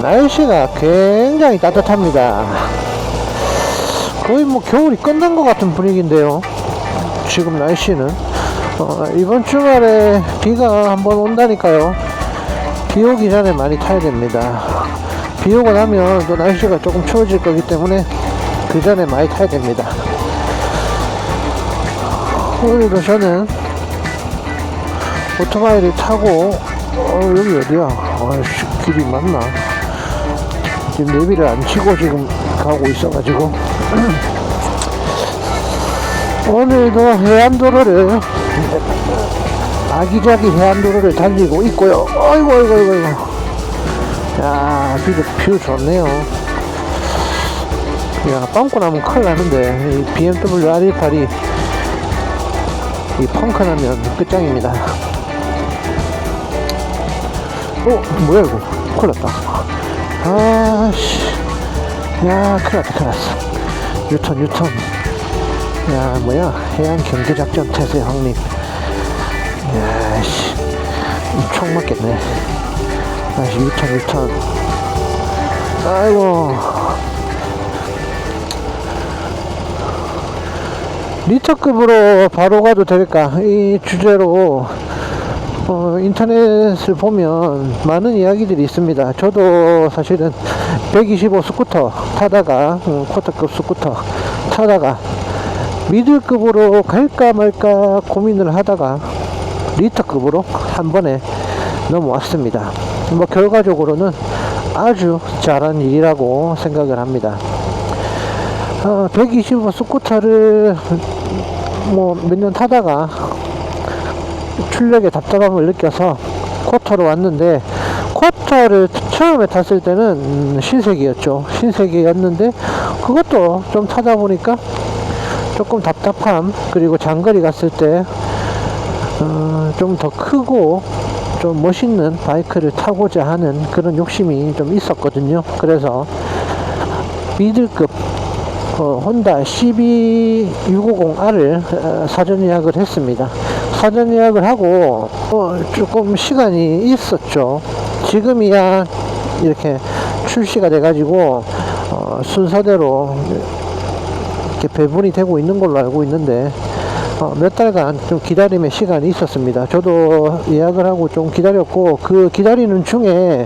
날씨가 굉장히 따뜻합니다. 거의 뭐 겨울이 끝난 것 같은 분위기인데요. 지금 날씨는 이번 주말에 비가 한번 온다니까요. 비 오기 전에 많이 타야 됩니다. 비 오고 나면 또 날씨가 조금 추워질 거기 때문에 그 전에 많이 타야 됩니다. 오늘도 저는 오토바이를 타고 여기 어디야? 아이씨, 길이 맞나? 지금 내비를 안 치고 지금 가고 있어가지고 오늘도 해안도로를 아기자기 해안도로를 달리고 있고요. 아이고 야, 뷰 좋네요. 야, 빵꾸 나면 큰일 나는데 이 BMW R18이 이 펑크 나면 끝장입니다. 뭐야 이거? 큰일 났다. 아씨, 야, 큰일 났어. 유턴. 야, 뭐야, 해안 경제작전 태세 확립. 야씨, 총 맞겠네. 아씨, 유턴. 아이고, 리터급으로 바로 가도 될까? 이 주제로 인터넷을 보면 많은 이야기들이 있습니다. 저도 사실은 125 스쿠터 타다가 쿼터급 스쿠터 타다가 미들급으로 갈까 말까 고민을 하다가 리터급으로 한 번에 넘어왔습니다. 뭐 결과적으로는 아주 잘한 일이라고 생각을 합니다. 125 스쿠터를 뭐 몇 년 타다가 출력에 답답함을 느껴서 쿼터로 왔는데, 쿼터를 처음에 탔을 때는 신세계였는데 그것도 좀 타다 보니까 조금 답답함, 그리고 장거리 갔을 때 좀 더 크고 좀 멋있는 바이크를 타고자 하는 그런 욕심이 좀 있었거든요. 그래서 미들급 혼다 CB650R을 사전 예약을 했습니다. 사전 예약을 하고 조금 시간이 있었죠. 지금이야 이렇게 출시가 돼가지고 순서대로 이렇게 배분이 되고 있는 걸로 알고 있는데 몇 달간 좀 기다림의 시간이 있었습니다. 저도 예약을 하고 좀 기다렸고, 그 기다리는 중에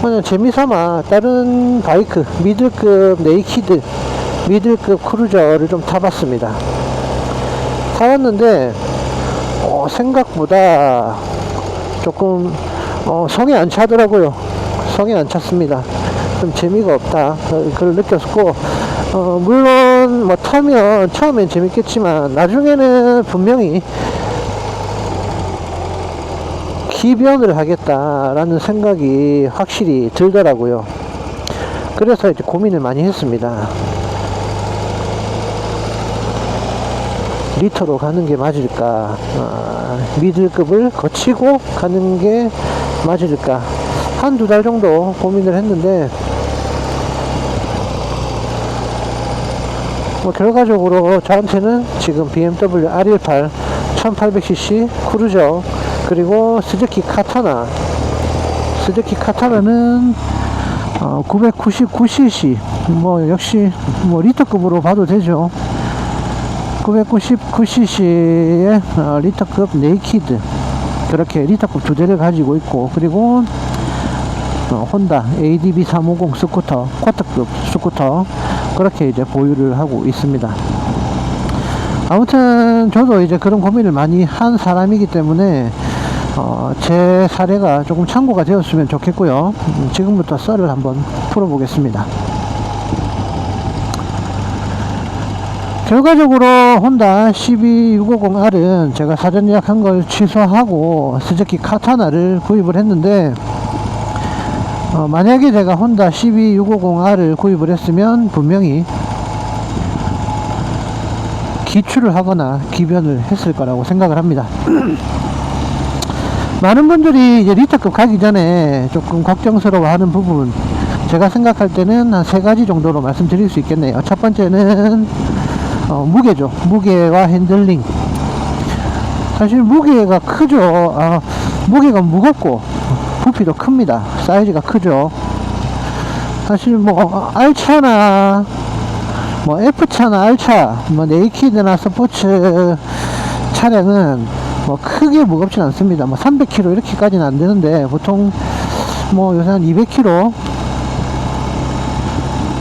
그냥 재미삼아 다른 바이크, 미들급 네이키드, 미들급 크루저를 좀 타봤습니다. 타봤는데 생각보다 조금 성에 안 차더라고요. 성에 안 찼습니다. 좀 재미가 없다, 그걸 느꼈고, 물론 뭐 타면 처음엔 재밌겠지만 나중에는 분명히 기변을 하겠다라는 생각이 확실히 들더라고요. 그래서 이제 고민을 많이 했습니다. 리터로 가는 게 맞을까, 미들급을 거치고 가는 게 맞을까, 한두 달 정도 고민을 했는데 뭐 결과적으로 저한테는 지금 BMW R18 1800cc 크루저, 그리고 스즈키 카타나는 999cc, 뭐 역시 뭐 리터급으로 봐도 되죠. 999cc의 리터급 네이키드, 그렇게 리터급 두 대를 가지고 있고, 그리고 혼다 ADB 350 스쿠터, 쿼터급 스쿠터, 그렇게 이제 보유를 하고 있습니다. 아무튼 저도 이제 그런 고민을 많이 한 사람이기 때문에 제 사례가 조금 참고가 되었으면 좋겠고요. 지금부터 썰을 한번 풀어보겠습니다. 결과적으로 혼다 CB650R은 제가 사전 예약한 걸 취소하고 스즈키 카타나를 구입을 했는데, 만약에 제가 혼다 CB650R을 구입을 했으면 분명히 기출을 하거나 기변을 했을 거라고 생각을 합니다. 많은 분들이 이제 리터급 가기 전에 조금 걱정스러워 하는 부분, 제가 생각할 때는 한 3가지 정도로 말씀드릴 수 있겠네요. 첫 번째는 무게죠. 무게와 핸들링. 사실 무게가 크죠. 무게가 무겁고 부피도 큽니다. 사이즈가 크죠. 사실 뭐 R차나 뭐 F차나 R차, 뭐 네이키드나 스포츠 차량은 뭐 크게 무겁진 않습니다. 뭐 300kg 이렇게까지는 안 되는데 보통 뭐 요새 한 200kg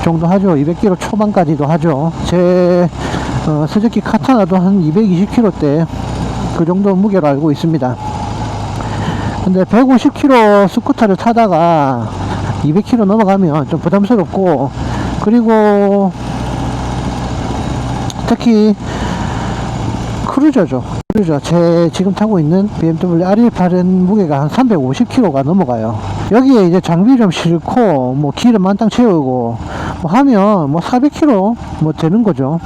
정도 하죠. 200kg 초반까지도 하죠. 제 스즈키 카타나도 한 220kg대 그 정도 무게로 알고 있습니다. 근데 150kg 스쿠터를 타다가 200kg 넘어가면 좀 부담스럽고, 그리고 특히 크루저죠. 크루저, 제 지금 타고 있는 BMW R18은 무게가 한 350kg가 넘어가요. 여기에 이제 장비 좀 싣고 뭐 기름 만땅 채우고 뭐 하면 뭐 400kg 뭐 되는 거죠.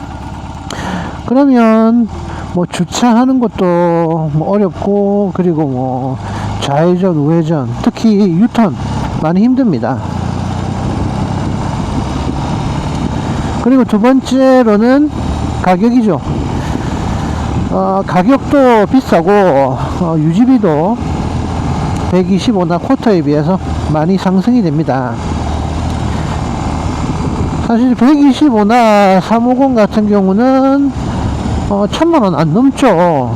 그러면 뭐 주차하는 것도 뭐 어렵고, 그리고 뭐 좌회전 우회전, 특히 유턴 많이 힘듭니다. 그리고 두 번째로는 가격이죠. 가격도 비싸고 유지비도 125나 쿼터에 비해서 많이 상승이 됩니다. 사실 125나 350 같은 경우는 1000만원 안 넘죠.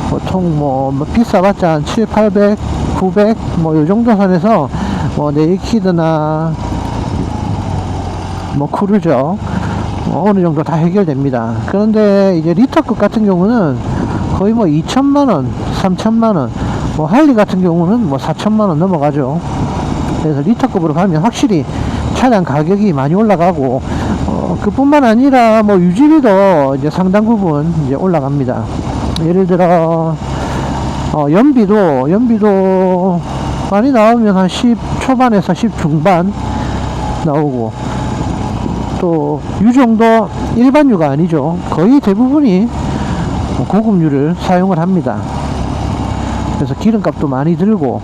보통 뭐 비싸봤자 한 7, 800, 900 뭐 요정도 선에서 뭐 네이키드나 뭐 크루저 어느 정도 다 해결됩니다. 그런데 이제 리터급 같은 경우는 거의 뭐 2천만원, 3천만원, 뭐 할리 같은 경우는 뭐 4천만원 넘어가죠. 그래서 리터급으로 가면 확실히 차량 가격이 많이 올라가고, 그뿐만 아니라 뭐 유지비도 이제 상당 부분 이제 올라갑니다. 예를 들어 연비도 많이 나오면 한 10 초반에서 10 중반 나오고, 또 유종도 일반유가 아니죠. 거의 대부분이 고급유를 사용을 합니다. 그래서 기름값도 많이 들고,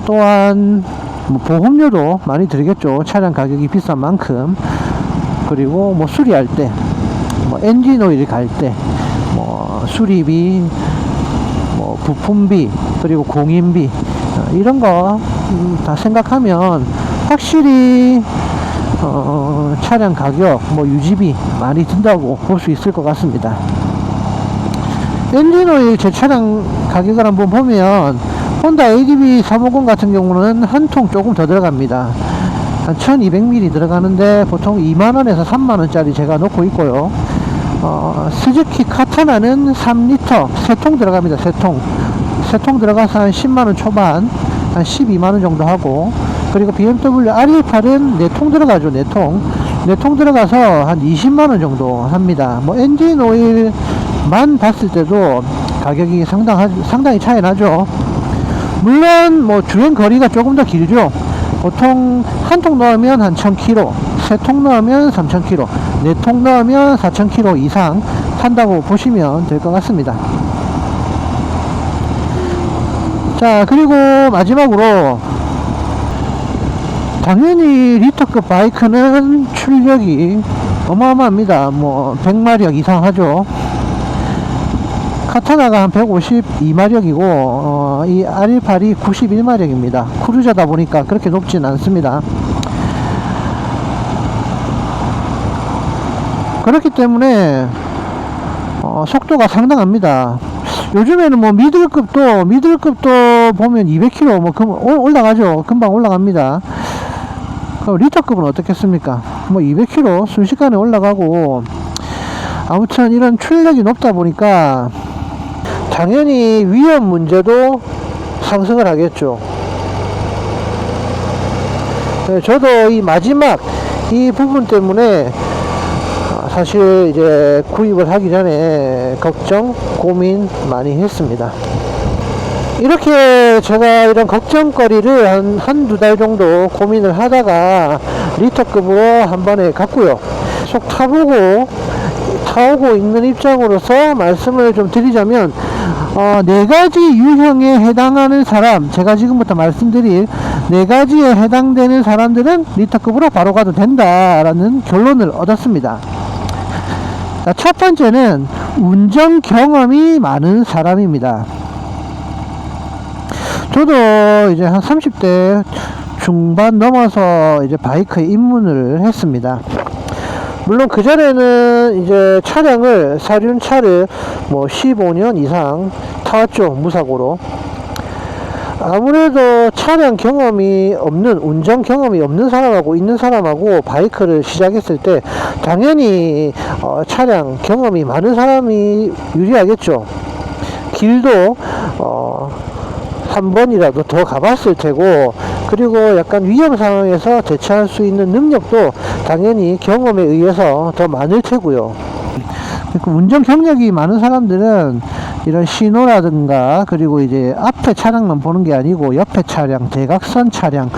또한 뭐 보험료도 많이 들겠죠. 차량 가격이 비싼 만큼. 그리고 뭐 수리할 때, 뭐 엔진 오일이 갈 때, 뭐 수리비, 뭐 부품비, 그리고 공인비, 이런 거 다 생각하면 확실히 차량 가격, 뭐 유지비 많이 든다고 볼 수 있을 것 같습니다. 엔진오일 제 차량 가격을 한번 보면 혼다 ADB 350 같은 경우는 한 통 조금 더 들어갑니다. 한 1200ml 들어가는데 보통 2만원에서 3만원짜리 제가 놓고 있고요. 스즈키 카타나는 3리터 3통 들어갑니다. 3통 들어가서 한 10만원 초반, 한 12만원 정도 하고, 그리고 BMW R18은 4통 들어가죠. 4통 들어가서 한 20만원 정도 합니다. 뭐 엔진 오일만 봤을 때도 가격이 상당히 차이 나죠. 물론 뭐 주행 거리가 조금 더 길죠. 보통 한 통 넣으면 한 1000km, 3통 넣으면 3000km, 4통 넣으면 4000km 이상 탄다고 보시면 될 것 같습니다. 자, 그리고 마지막으로 당연히 리터급 바이크는 출력이 어마어마합니다. 뭐 100마력 이상 하죠. 카타나가 한 152마력이고 이 R18이 91마력입니다. 크루저다 보니까 그렇게 높진 않습니다. 그렇기 때문에 속도가 상당합니다. 요즘에는 뭐 미들급도 보면 200km 뭐 올라가죠. 금방 올라갑니다. 그럼 리터급은 어떻겠습니까? 뭐 200km 순식간에 올라가고, 아무튼 이런 출력이 높다 보니까 당연히 위험 문제도 상승을 하겠죠. 저도 이 마지막 이 부분 때문에 사실 이제 구입을 하기 전에 걱정, 고민 많이 했습니다. 이렇게 제가 이런 걱정거리를 한두 달 정도 고민을 하다가 리터급으로 한 번에 갔고요. 속 타오고 있는 입장으로서 말씀을 좀 드리자면, 4가지 유형에 해당하는 사람, 제가 지금부터 말씀드릴 4가지에 해당되는 사람들은 리터급으로 바로 가도 된다라는 결론을 얻었습니다. 자, 첫 번째는 운전 경험이 많은 사람입니다. 저도 이제 한 30대 중반 넘어서 이제 바이크에 입문을 했습니다. 물론 그 전에는 이제 차량을, 사륜차를 뭐 15년 이상 타왔죠, 무사고로. 아무래도 차량 경험이 없는, 운전 경험이 없는 사람하고 있는 사람하고 바이크를 시작했을 때 당연히 차량 경험이 많은 사람이 유리하겠죠. 길도 한 번이라도 더 가봤을 테고, 그리고 약간 위험 상황에서 대처할 수 있는 능력도 당연히 경험에 의해서 더 많을 테고요. 운전 경력이 많은 사람들은 이런 신호라든가, 그리고 이제 앞에 차량만 보는 게 아니고 옆에 차량, 대각선 차량,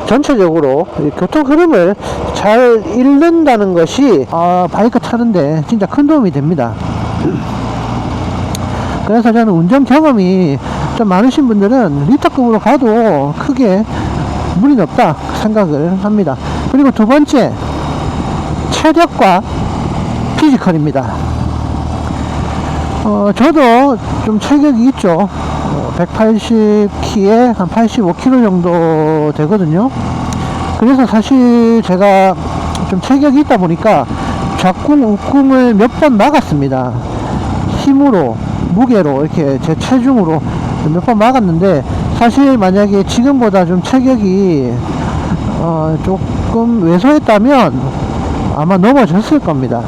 전체적으로 교통 흐름을 잘 읽는다는 것이 바이크 타는데 진짜 큰 도움이 됩니다. 그래서 저는 운전 경험이 좀 많으신 분들은 리터급으로 가도 크게 무리는 없다 생각을 합니다. 그리고 두 번째, 체력과 피지컬입니다. 저도 좀 체격이 있죠. 180키에 한 85kg 정도 되거든요. 그래서 사실 제가 좀 체격이 있다 보니까 좌궁, 우궁을 몇 번 막았습니다. 힘으로, 무게로, 이렇게 제 체중으로 몇 번 막았는데, 사실 만약에 지금보다 좀 체격이 조금 왜소했다면 아마 넘어졌을 겁니다.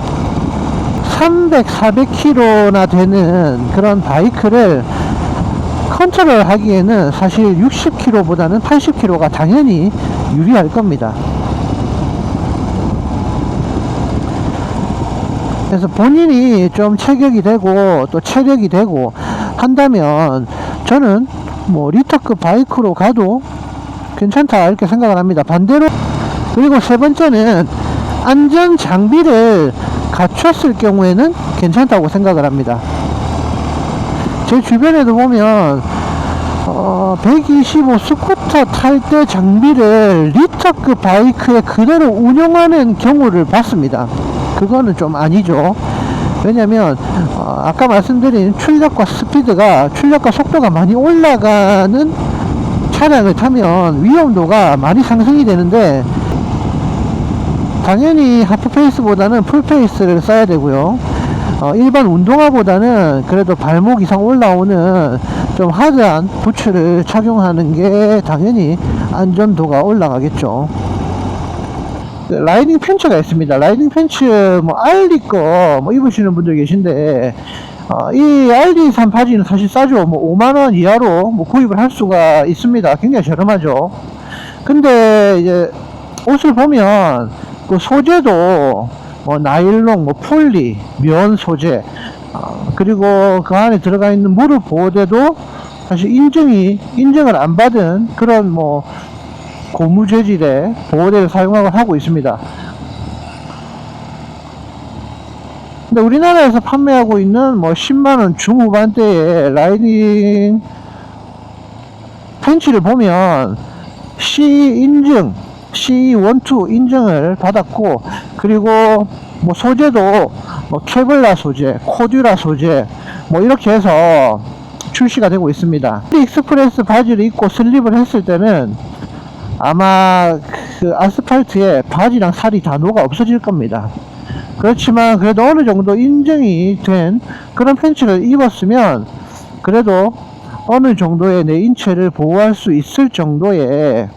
300, 400km나 되는 그런 바이크를 컨트롤 하기에는 사실 60km보다는 80km가 당연히 유리할 겁니다. 그래서 본인이 좀 체격이 되고 또 체력이 되고 한다면 저는 뭐 리터급 바이크로 가도 괜찮다 이렇게 생각을 합니다. 반대로, 그리고 세 번째는 안전 장비를 갖췄을 경우에는 괜찮다고 생각을 합니다. 제 주변에도 보면 125 스쿠터 탈 때 장비를 리터급 바이크에 그대로 운용하는 경우를 봤습니다. 그거는 좀 아니죠. 왜냐면 아까 말씀드린 출력과 스피드가, 출력과 속도가 많이 올라가는 차량을 타면 위험도가 많이 상승이 되는데, 당연히 하프페이스보다는 풀페이스를 써야 되고요. 일반 운동화보다는 그래도 발목 이상 올라오는 좀 하드한 부츠를 착용하는 게 당연히 안전도가 올라가겠죠. 라이딩 팬츠가 있습니다. 라이딩 팬츠 뭐 알리 거 뭐 입으시는 분들 계신데, 이 알리산 바지는 사실 싸죠. 뭐 5만원 이하로 뭐 구입을 할 수가 있습니다. 굉장히 저렴하죠. 근데 이제 옷을 보면 그 소재도 뭐 나일론, 뭐 폴리, 면 소재, 그리고 그 안에 들어가 있는 무릎 보호대도 사실 인정을 안 받은 그런 뭐 고무 재질의 보호대를 사용하고 있습니다. 근데 우리나라에서 판매하고 있는 뭐 10만원 중후반대의 라이딩 팬츠를 보면 CE 인증, CE12 인증을 받았고, 그리고 뭐 소재도 뭐 케블라 소재, 코듀라 소재 뭐 이렇게 해서 출시가 되고 있습니다. 익스프레스 바지를 입고 슬립을 했을 때는 아마 그 아스팔트에 바지랑 살이 다 녹아 없어질 겁니다. 그렇지만 그래도 어느 정도 인증이 된 그런 팬츠를 입었으면 그래도 어느 정도의 내 인체를 보호할 수 있을 정도의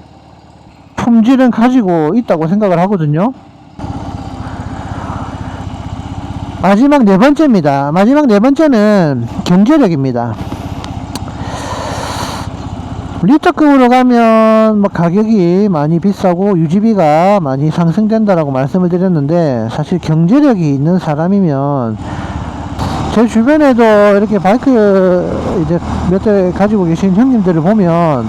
품질은 가지고 있다고 생각을 하거든요. 마지막 네 번째입니다. 마지막 네 번째는 경제력입니다. 리터급으로 가면 뭐 가격이 많이 비싸고 유지비가 많이 상승된다라고 말씀을 드렸는데, 사실 경제력이 있는 사람이면, 제 주변에도 이렇게 바이크 이제 몇 대 가지고 계신 형님들을 보면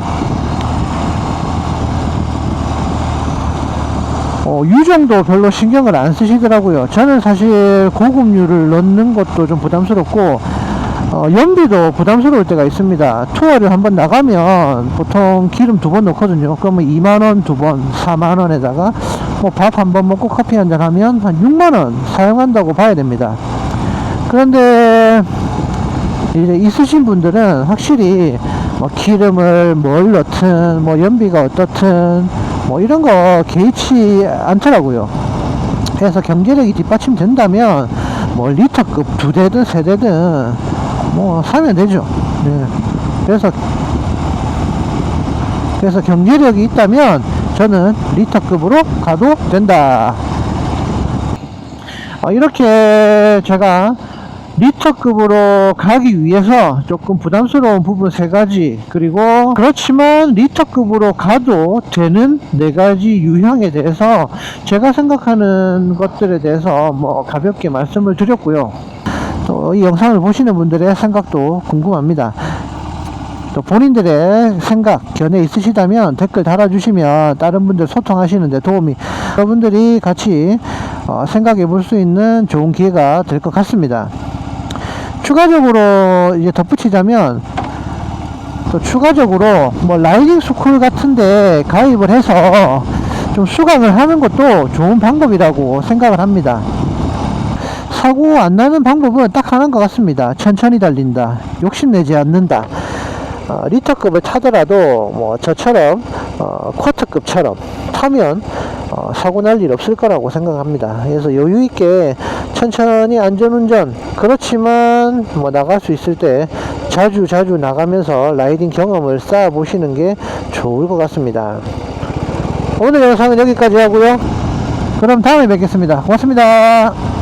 유정도 별로 신경을 안 쓰시더라고요. 저는 사실 고급유를 넣는 것도 좀 부담스럽고 연비도 부담스러울 때가 있습니다. 투어를 한번 나가면 보통 기름 2번 넣거든요. 그러면 2만원 2번, 4만원에다가 뭐 밥 한번 먹고 커피 한잔 하면 한 6만원 사용한다고 봐야 됩니다. 그런데 이제 있으신 분들은 확실히 뭐 기름을 뭘 넣든 뭐 연비가 어떻든 뭐 이런 거 개의치 않더라고요. 그래서 경제력이 뒷받침된다면 뭐 리터급 2대든 3대든 뭐 사면 되죠. 네. 그래서 경제력이 있다면 저는 리터급으로 가도 된다. 이렇게 제가 리터급으로 가기 위해서 조금 부담스러운 부분 3가지, 그리고 그렇지만 리터급으로 가도 되는 4가지 유형에 대해서 제가 생각하는 것들에 대해서 뭐 가볍게 말씀을 드렸고요. 또 이 영상을 보시는 분들의 생각도 궁금합니다. 또 본인들의 생각, 견해 있으시다면 댓글 달아주시면 다른 분들 소통하시는데 도움이, 여러분들이 같이 생각해 볼 수 있는 좋은 기회가 될 것 같습니다. 추가적으로 이제 덧붙이자면, 또 추가적으로 뭐 라이딩 스쿨 같은데 가입을 해서 좀 수강을 하는 것도 좋은 방법이라고 생각을 합니다. 사고 안 나는 방법은 딱 하나인 것 같습니다. 천천히 달린다, 욕심내지 않는다. 리터급을 타더라도 뭐 저처럼 쿼터급처럼 타면 사고 날 일 없을 거라고 생각합니다. 그래서 여유있게 천천히 안전운전, 그렇지만 뭐 나갈 수 있을 때 자주 나가면서 라이딩 경험을 쌓아 보시는 게 좋을 것 같습니다. 오늘 영상은 여기까지 하고요. 그럼 다음에 뵙겠습니다. 고맙습니다.